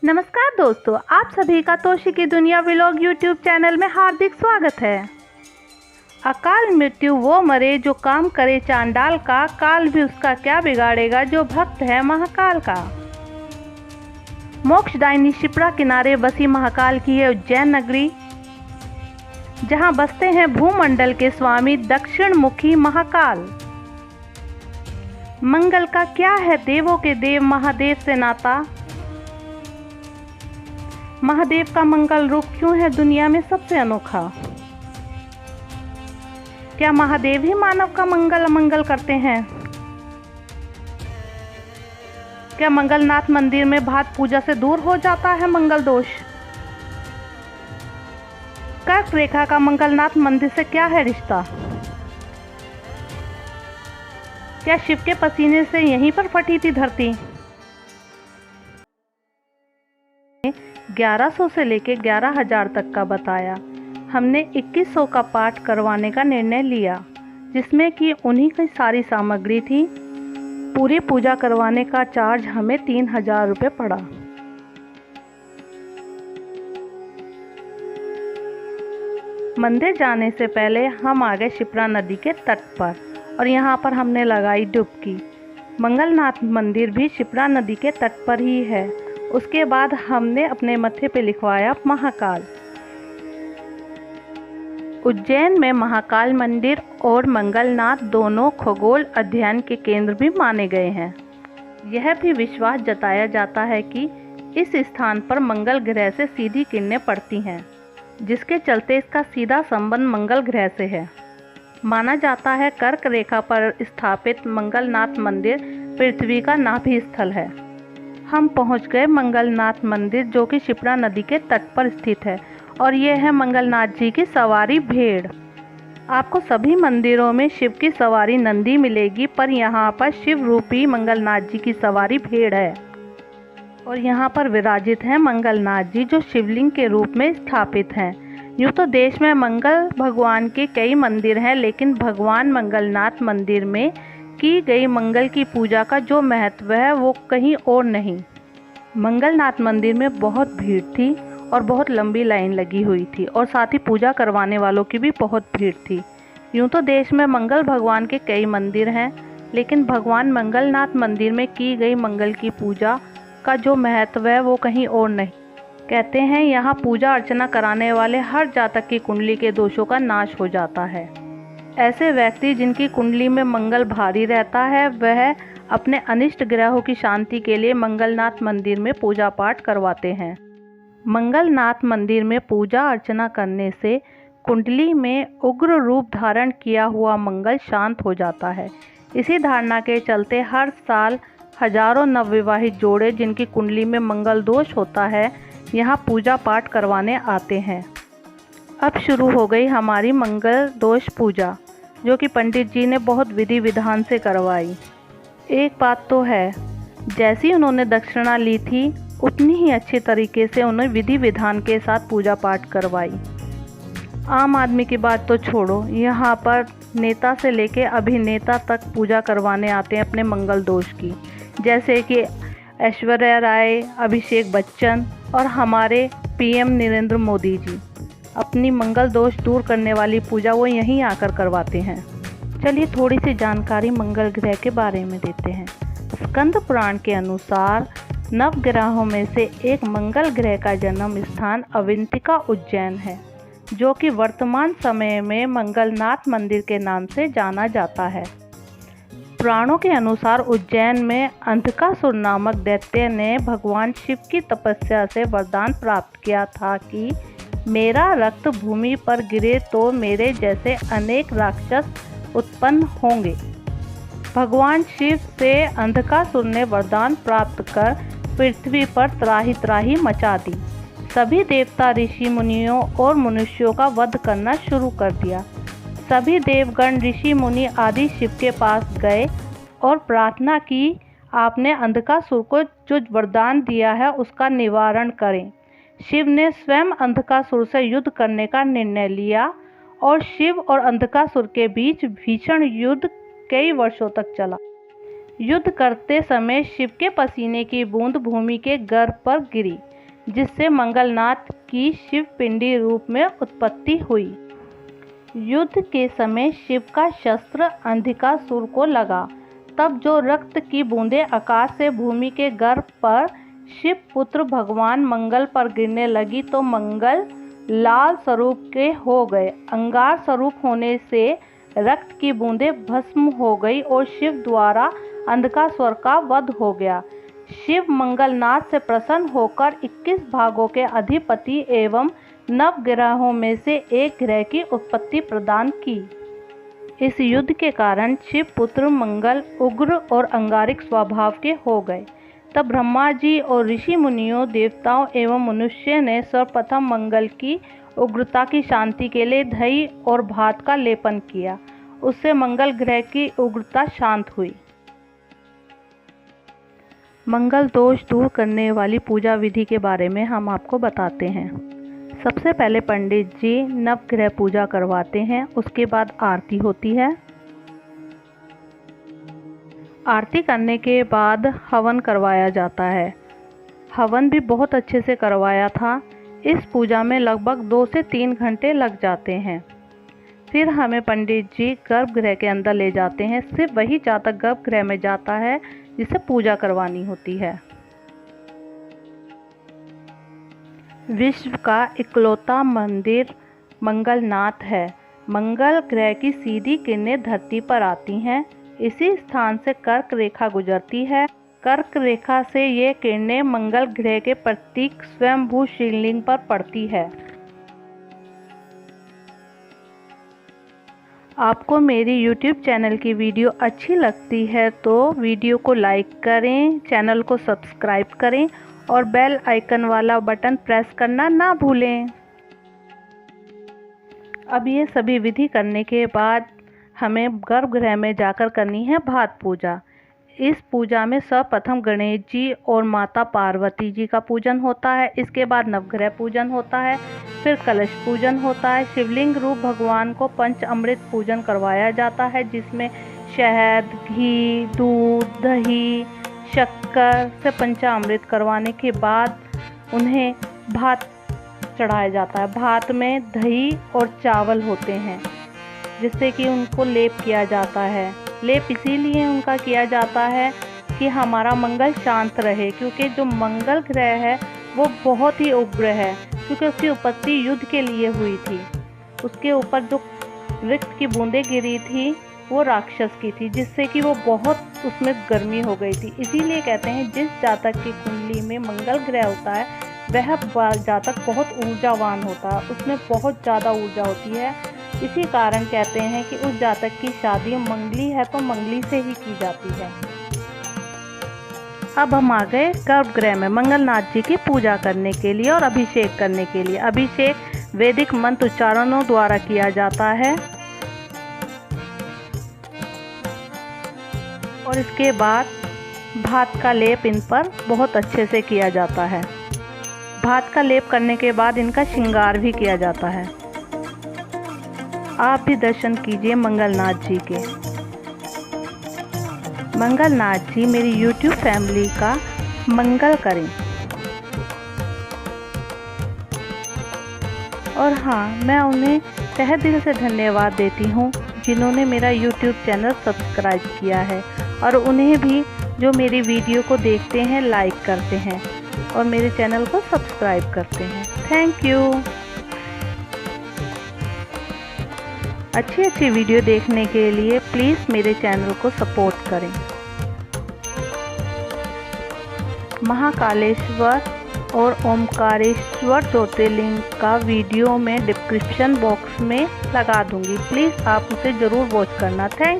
नमस्कार दोस्तों, आप सभी का तोशी की दुनिया व्लॉग यूट्यूब चैनल में हार्दिक स्वागत है। अकाल मृत्यु वो मरे जो काम करे चांडाल का, काल भी उसका क्या बिगाड़ेगा जो भक्त है महाकाल का। मोक्षदायिनी शिप्रा किनारे बसी महाकाल की है उज्जैन नगरी, जहां बसते हैं भूमंडल के स्वामी दक्षिण मुखी महाकाल। मंगल का क्या है देवों के देव महादेव से नाता, महादेव का मंगल रूप क्यों है दुनिया में सबसे अनोखा। क्या महादेव ही मानव का मंगल अमंगल करते हैं। क्या मंगलनाथ मंदिर में भात पूजा से दूर हो जाता है मंगल दोष। कर्क रेखा का मंगलनाथ मंदिर से क्या है रिश्ता। क्या शिव के पसीने से यहीं पर फटी थी धरती। 1100 से लेकर 11,000 तक का बताया। हमने 2100 का पाठ करवाने का निर्णय लिया, जिसमें कि उन्हीं की सारी सामग्री थी। पूरी पूजा करवाने का चार्ज हमें 3,000 रुपये पड़ा। मंदिर जाने से पहले हम आ गए शिप्रा नदी के तट पर और यहाँ पर हमने लगाई डुबकी। मंगलनाथ मंदिर भी शिप्रा नदी के तट पर ही है। उसके बाद हमने अपने मत्थे पे लिखवाया महाकाल। उज्जैन में महाकाल मंदिर और मंगलनाथ दोनों खगोल अध्ययन के केंद्र भी माने गए हैं। यह भी विश्वास जताया जाता है कि इस स्थान पर मंगल ग्रह से सीधी किरणें पड़ती हैं, जिसके चलते इसका सीधा संबंध मंगल ग्रह से है। माना जाता है कर्क रेखा पर स्थापित मंगलनाथ मंदिर पृथ्वी का नाभि स्थल है। हम पहुंच गए मंगलनाथ मंदिर, जो कि शिप्रा नदी के तट पर स्थित है, और यह है मंगलनाथ जी की सवारी भेड़। आपको सभी मंदिरों में शिव की सवारी नंदी मिलेगी, पर यहाँ पर शिव रूपी मंगलनाथ जी की सवारी भेड़ है। और यहाँ पर विराजित हैं मंगलनाथ जी, जो शिवलिंग के रूप में स्थापित हैं। यूँ तो देश में मंगल भगवान के कई मंदिर हैं, लेकिन भगवान मंगलनाथ मंदिर में की गई मंगल की पूजा का जो महत्व है वो कहीं और नहीं। मंगलनाथ मंदिर में बहुत भीड़ थी और बहुत लंबी लाइन लगी हुई थी, और साथ ही पूजा करवाने वालों की भी बहुत भीड़ थी। यूँ तो देश में मंगल भगवान के कई मंदिर हैं, लेकिन भगवान मंगलनाथ मंदिर में की गई मंगल की पूजा का जो महत्व है वो कहीं और नहीं। कहते हैं यहाँ पूजा अर्चना कराने वाले हर जातक की कुंडली के दोषों का नाश हो जाता है। ऐसे व्यक्ति जिनकी कुंडली में मंगल भारी रहता है, वह अपने अनिष्ट ग्रहों की शांति के लिए मंगलनाथ मंदिर में पूजा पाठ करवाते हैं। मंगलनाथ मंदिर में पूजा अर्चना करने से कुंडली में उग्र रूप धारण किया हुआ मंगल शांत हो जाता है। इसी धारणा के चलते हर साल हजारों नवविवाहित जोड़े जिनकी कुंडली में मंगल दोष होता है, यहाँ पूजा पाठ करवाने आते हैं। अब शुरू हो गई हमारी मंगल दोष पूजा, जो कि पंडित जी ने बहुत विधि विधान से करवाई। एक बात तो है, जैसी उन्होंने दक्षिणा ली थी उतनी ही अच्छे तरीके से उन्होंने विधि विधान के साथ पूजा पाठ करवाई। आम आदमी की बात तो छोड़ो, यहाँ पर नेता से लेके अभिनेता तक पूजा करवाने आते हैं अपने मंगल दोष की। जैसे कि ऐश्वर्या राय, अभिषेक बच्चन और हमारे पीएम नरेंद्र मोदी जी अपनी मंगल दोष दूर करने वाली पूजा वो यहीं आकर करवाते हैं। चलिए थोड़ी सी जानकारी मंगल ग्रह के बारे में देते हैं। स्कंद पुराण के अनुसार नवग्रहों में से एक मंगल ग्रह का जन्म स्थान अवंतिका उज्जैन है, जो कि वर्तमान समय में मंगलनाथ मंदिर के नाम से जाना जाता है। पुराणों के अनुसार उज्जैन में अंधकासुर नामक दैत्य ने भगवान शिव की तपस्या से वरदान प्राप्त किया था कि मेरा रक्त भूमि पर गिरे तो मेरे जैसे अनेक राक्षस उत्पन्न होंगे। भगवान शिव से अंधकासुर ने वरदान प्राप्त कर पृथ्वी पर त्राही त्राही मचा दी। सभी देवता, ऋषि मुनियों और मनुष्यों का वध करना शुरू कर दिया। सभी देवगण, ऋषि मुनि आदि शिव के पास गए और प्रार्थना की, आपने अंधकासुर को जो वरदान दिया है उसका निवारण करें। शिव ने स्वयं अंधकासुर से युद्ध करने का निर्णय लिया और शिव और अंधकासुर के बीच भीषण युद्ध कई वर्षों तक चला। युद्ध करते समय शिव के पसीने की बूंद भूमि के गर्भ पर गिरी, जिससे मंगलनाथ की शिव पिंडी रूप में उत्पत्ति हुई। युद्ध के समय शिव का शस्त्र अंधिकासुर को लगा, तब जो रक्त की बूंदें आकाश से भूमि के गर्भ पर शिव पुत्र भगवान मंगल पर गिरने लगी तो मंगल लाल स्वरूप के हो गए। अंगार स्वरूप होने से रक्त की बूंदें भस्म हो गई और शिव द्वारा अंधकासुर का वध हो गया। शिव मंगलनाथ से प्रसन्न होकर 21 भागों के अधिपति एवं नवग्रहों में से एक ग्रह की उत्पत्ति प्रदान की। इस युद्ध के कारण शिव पुत्र मंगल उग्र और अंगारिक स्वभाव के हो गए। तब ब्रह्मा जी और ऋषि मुनियों, देवताओं एवं मनुष्य ने सर्वप्रथम मंगल की उग्रता की शांति के लिए दही और भात का लेपन किया। उससे मंगल ग्रह की उग्रता शांत हुई। मंगल दोष दूर करने वाली पूजा विधि के बारे में हम आपको बताते हैं। सबसे पहले पंडित जी नवग्रह पूजा करवाते हैं, उसके बाद आरती होती है। आरती करने के बाद हवन करवाया जाता है। हवन भी बहुत अच्छे से करवाया था। इस पूजा में लगभग 2 से 3 घंटे लग जाते हैं। फिर हमें पंडित जी गर्भगृह के अंदर ले जाते हैं। सिर्फ वही जातक गर्भगृह में जाता है जिसे पूजा करवानी होती है। विश्व का इकलौता मंदिर मंगलनाथ है। मंगल ग्रह की सीधी किरणें धरती पर आती हैं। इसी स्थान से कर्क रेखा गुजरती है। कर्क रेखा से ये किरणें मंगल ग्रह के प्रतीक स्वयंभू शिवलिंग पर पड़ती है। आपको मेरी YouTube चैनल की वीडियो अच्छी लगती है तो वीडियो को लाइक करें, चैनल को सब्सक्राइब करें और बेल आइकन वाला बटन प्रेस करना ना भूलें। अब ये सभी विधि करने के बाद हमें गर्भगृह में जाकर करनी है भात पूजा। इस पूजा में सर्वप्रथम गणेश जी और माता पार्वती जी का पूजन होता है। इसके बाद नवग्रह पूजन होता है, फिर कलश पूजन होता है। शिवलिंग रूप भगवान को पंचामृत पूजन करवाया जाता है, जिसमें शहद, घी, दूध, दही, शक्कर से पंचामृत करवाने के बाद उन्हें भात चढ़ाया जाता है। भात में दही और चावल होते हैं, जिससे कि उनको लेप किया जाता है। लेप इसीलिए उनका किया जाता है कि हमारा मंगल शांत रहे, क्योंकि जो मंगल ग्रह है वो बहुत ही उग्र है, क्योंकि उसकी उत्पत्ति युद्ध के लिए हुई थी। उसके ऊपर जो रक्त की बूंदें गिरी थी वो राक्षस की थी, जिससे कि वो बहुत उसमें गर्मी हो गई थी। इसीलिए कहते हैं जिस जातक की कुंडली में मंगल ग्रह होता है वह जातक बहुत ऊर्जावान होता है, उसमें बहुत ज़्यादा ऊर्जा होती है। इसी कारण कहते हैं कि उस जातक की शादी मंगली है तो मंगली से ही की जाती है। अब हम आ गए गर्भगृह में मंगलनाथ जी की पूजा करने के लिए और अभिषेक करने के लिए। अभिषेक वैदिक मंत्र उच्चारणों द्वारा किया जाता है और इसके बाद भात का लेप इन पर बहुत अच्छे से किया जाता है। भात का लेप करने के बाद इनका श्रृंगार भी किया जाता है। आप भी दर्शन कीजिए मंगलनाथ जी के। मंगलनाथ जी मेरी YouTube फैमिली का मंगल करें। और हाँ, मैं उन्हें तहे दिल से धन्यवाद देती हूँ जिन्होंने मेरा YouTube चैनल सब्सक्राइब किया है, और उन्हें भी जो मेरी वीडियो को देखते हैं, लाइक करते हैं और मेरे चैनल को सब्सक्राइब करते हैं। Thank you. अच्छी वीडियो देखने के लिए प्लीज़ मेरे चैनल को सपोर्ट करें। महाकालेश्वर और ओमकारेश्वर ज्योतिर्लिंग का वीडियो में डिस्क्रिप्शन बॉक्स में लगा दूंगी, प्लीज़ आप उसे ज़रूर वॉच करना। थैंक